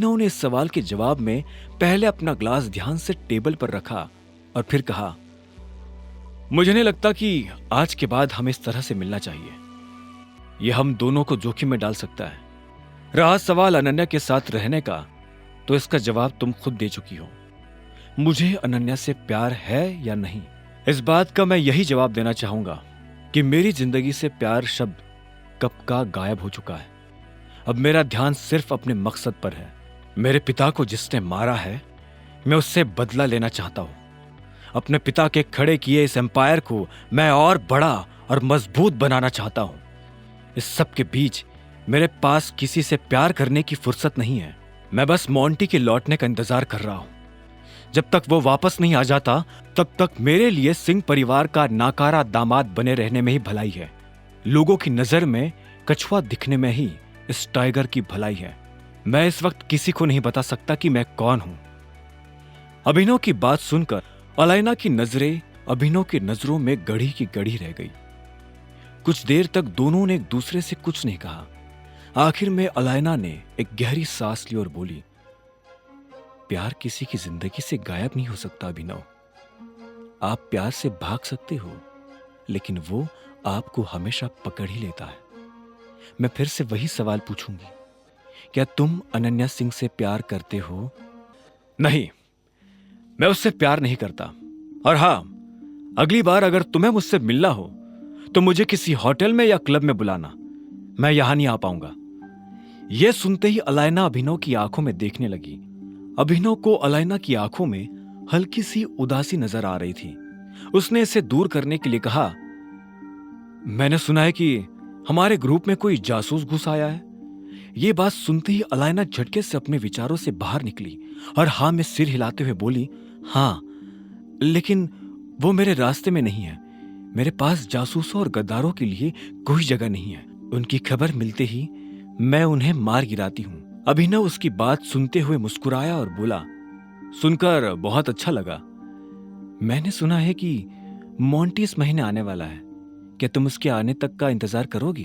अभिनव ने इस सवाल के जवाब में पहले अपना ग्लास ध्यान से टेबल पर रखा और फिर कहा, मुझे नहीं लगता कि आज के बाद हमें इस तरह से मिलना चाहिए। यह हम दोनों को जोखिम में डाल सकता है। रहा सवाल अनन्या के साथ रहने का, तो इसका जवाब तुम खुद दे चुकी हो। मुझे अनन्या से प्यार है या नहीं, इस बात का मैं यही जवाब देना चाहूंगा कि मेरी जिंदगी से प्यार शब्द कब का गायब हो चुका है। अब मेरा ध्यान सिर्फ अपने मकसद पर है। मेरे पिता को जिसने मारा है, मैं उससे बदला लेना चाहता हूं। अपने पिता के खड़े किए इस एम्पायर को मैं और बड़ा और मजबूत बनाना चाहता हूं। इस सब के बीच मेरे पास किसी से प्यार करने की फुर्सत नहीं है। मैं बस मोंटी के लौटने का इंतजार कर रहा हूं। जब तक वो वापस नहीं आ जाता, तब तक मेरे लिए सिंह परिवार का नाकारा दामाद बने रहने में ही भलाई है। लोगों की नजर में कछुआ दिखने में ही इस टाइगर की भलाई है। मैं इस वक्त किसी को नहीं बता सकता कि मैं कौन हूं। अभिनव की बात सुनकर अलाइना की नजरें अभिनव की नजरों में गड़ी की गड़ी रह गई। कुछ देर तक दोनों ने एक दूसरे से कुछ नहीं कहा। आखिर में अलाइना ने एक गहरी सांस ली और बोली, प्यार किसी की जिंदगी से गायब नहीं हो सकता अभिनव। आप प्यार से भाग सकते हो, लेकिन वो आपको हमेशा पकड़ ही लेता है। मैं फिर से वही सवाल पूछूंगी, क्या तुम अनन्या सिंह से प्यार करते हो? नहीं, मैं उससे प्यार नहीं करता। और हां, अगली बार अगर तुम्हें मुझसे मिलना हो तो मुझे किसी होटल में या क्लब में बुलाना। मैं यहां नहीं आ पाऊंगा। यह सुनते ही अलाइना अभिनव की आंखों में देखने लगी। अभिनव को अलाइना की आंखों में हल्की सी उदासी नजर आ रही थी। उसने इसे दूर करने के लिए कहा, मैंने सुना है कि हमारे ग्रुप में कोई जासूस घुस आया है। यह बात सुनते ही अलाइना झटके से अपने विचारों से बाहर निकली और हां में सिर हिलाते हुए बोली, हां, लेकिन वो मेरे रास्ते में नहीं है। मेरे पास जासूसों और गद्दारों के लिए कोई जगह नहीं है। उनकी खबर मिलते ही मैं उन्हें मार गिराती हूं। अभिनव उसकी बात सुनते हुए मुस्कुराया और बोला, सुनकर बहुत अच्छा लगा। मैंने सुना है कि मोंटी इस महीने आने वाला है। क्या तुम उसके आने तक का इंतजार करोगी?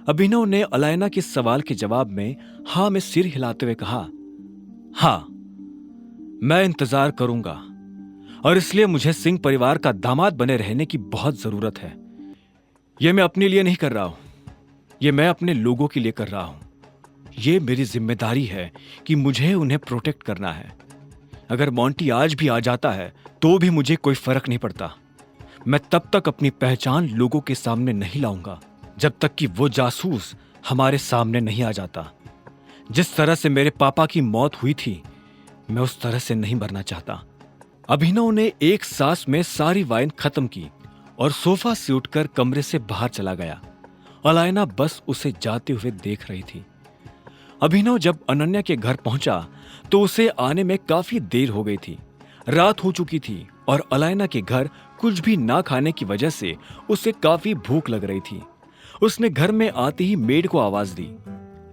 अभिनव ने अलाइना के सवाल के जवाब में हां में सिर हिलाते हुए कहा, हां, मैं इंतजार करूंगा, और इसलिए मुझे सिंह परिवार का दामाद बने रहने की बहुत जरूरत है। यह मैं अपने लिए नहीं कर रहा हूं, यह मैं अपने लोगों के लिए कर रहा हूं। यह मेरी जिम्मेदारी है कि मुझे उन्हें प्रोटेक्ट करना है। अगर मोंटी आज भी आ जाता है तो भी मुझे कोई फर्क नहीं पड़ता। मैं तब तक अपनी पहचान लोगों के सामने नहीं लाऊंगा जब तक कि वो जासूस हमारे सामने नहीं आ जाता। जिस तरह से मेरे पापा की मौत हुई थी, मैं उस तरह से नहीं मरना चाहता। अभिनव ने एक सांस में सारी वाइन खत्म की और सोफा से उठकर कमरे से बाहर चला गया। अलाइना बस उसे जाते हुए देख रही थी। अभिनव जब अनन्या के घर पहुंचा तो उसे आने में काफी देर हो गई थी। रात हो चुकी थी और अलाइना के घर कुछ भी ना खाने की वजह से उसे काफी भूख लग रही थी। उसने घर में आते ही मेड को आवाज दी,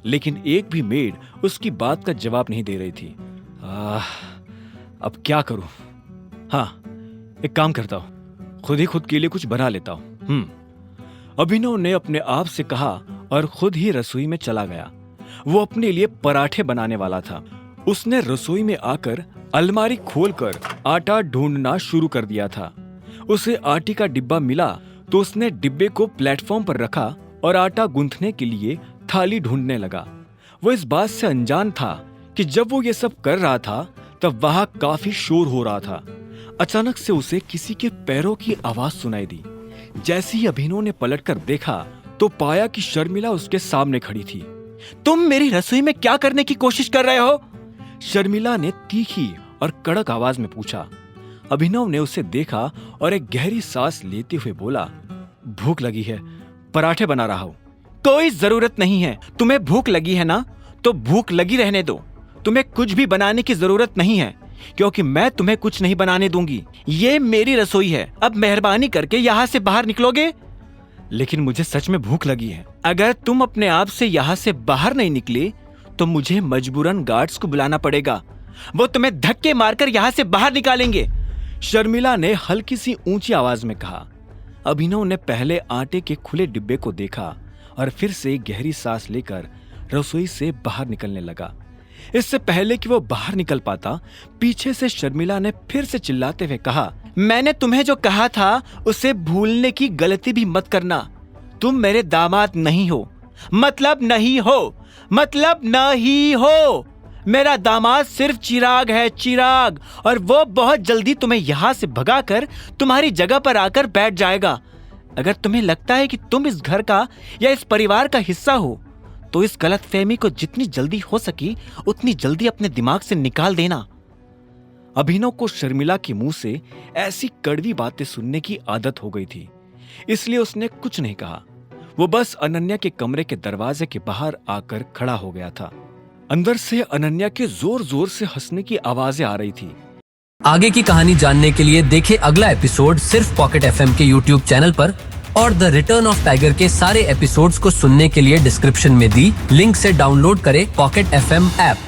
लेकिन एक भी मेड उसकी बात का जवाब नहीं दे रही थी। अब क्या करूं? हाँ, एक काम करता हूं, खुद ही खुद के लिए कुछ बना लेता हूं। अभिनव ने अपने आप से कहा और खुद ही रसोई में चला गया। वो अपने लिए पराठे बनाने वाला था। उसने रसोई में आकर अलमारी खोलकर आटा ढूंढना शुरू कर दिया था। उसे आटे का डिब्बा मिला तो उसने डिब्बे को प्लेटफॉर्म पर रखा और आटा गूंथने के लिए थाली ढूंढने लगा। वो इस बात से अनजान था कि जब वो ये सब कर रहा था तब वहां काफी शोर हो रहा था। अचानक से उसे किसी के पैरों की आवाज सुनाई दी। जैसे ही अभिनव ने पलटकर देखा तो पाया कि शर्मिला उसके सामने खड़ी थी। तुम मेरी रसोई में क्या करने की कोशिश कर रहे हो? शर्मिला ने तीखी और कड़क आवाज में पूछा। अभिनव ने उसे देखा और एक गहरी सांस लेते हुए बोला, भूख लगी है, पराठे बना रहा हूं। कोई जरूरत नहीं है। तुम्हें भूख लगी है ना, तो भूख लगी रहने दो। तुम्हें कुछ भी बनाने की जरूरत नहीं है, क्योंकि मैं तुम्हें कुछ नहीं बनाने दूंगी। ये मेरी रसोई है। अब मेहरबानी करके यहाँ से बाहर निकलोगे? लेकिन मुझे सच में भूख लगी है। अगर तुम अपने आप से यहाँ से बाहर नहीं निकले तो मुझे मजबूरन गार्ड्स को बुलाना पड़ेगा। वो तुम्हें धक्के मारकर यहाँ से बाहर निकालेंगे, शर्मिला ने हल्की सी ऊंची आवाज में कहा। अभिनव ने पहले आटे के खुले डिब्बे को देखा और फिर से गहरी सांस लेकर रसोई से बाहर निकलने लगा। इससे पहले कि वो बाहर निकल पाता, पीछे से शर्मिला ने फिर से चिल्लाते हुए कहा, मैंने तुम्हें जो कहा था उसे भूलने की गलती भी मत करना। तुम मेरे दामाद नहीं हो, मतलब नहीं हो, मतलब नहीं हो। मेरा दामाद सिर्फ चिराग है, चिराग, और वो बहुत जल्दी तुम्हें यहां से भगाकर तुम्हारी जगह पर आकर बैठ जाएगा। अगर तुम्हें लगता है कि तुम इस घर का या इस परिवार का हिस्सा हो, तो इस गलतफहमी को जितनी जल्दी हो सकी उतनी जल्दी अपने दिमाग से निकाल देना। अभिनव को शर्मिला के मुंह से ऐसी कड़वी बातें सुनने की आदत हो गई थी, इसलिए उसने कुछ नहीं कहा। वो बस अनन्या के कमरे के दरवाजे के बाहर आकर खड़ा हो गया था। अंदर से अनन्या के जोर जोर से हंसने की आवाजें आ रही थी। आगे की कहानी जानने के लिए देखें अगला एपिसोड सिर्फ पॉकेट एफएम के यूट्यूब चैनल पर, और द रिटर्न ऑफ टाइगर के सारे एपिसोड्स को सुनने के लिए डिस्क्रिप्शन में दी लिंक से डाउनलोड करें पॉकेट एफएम ऐप।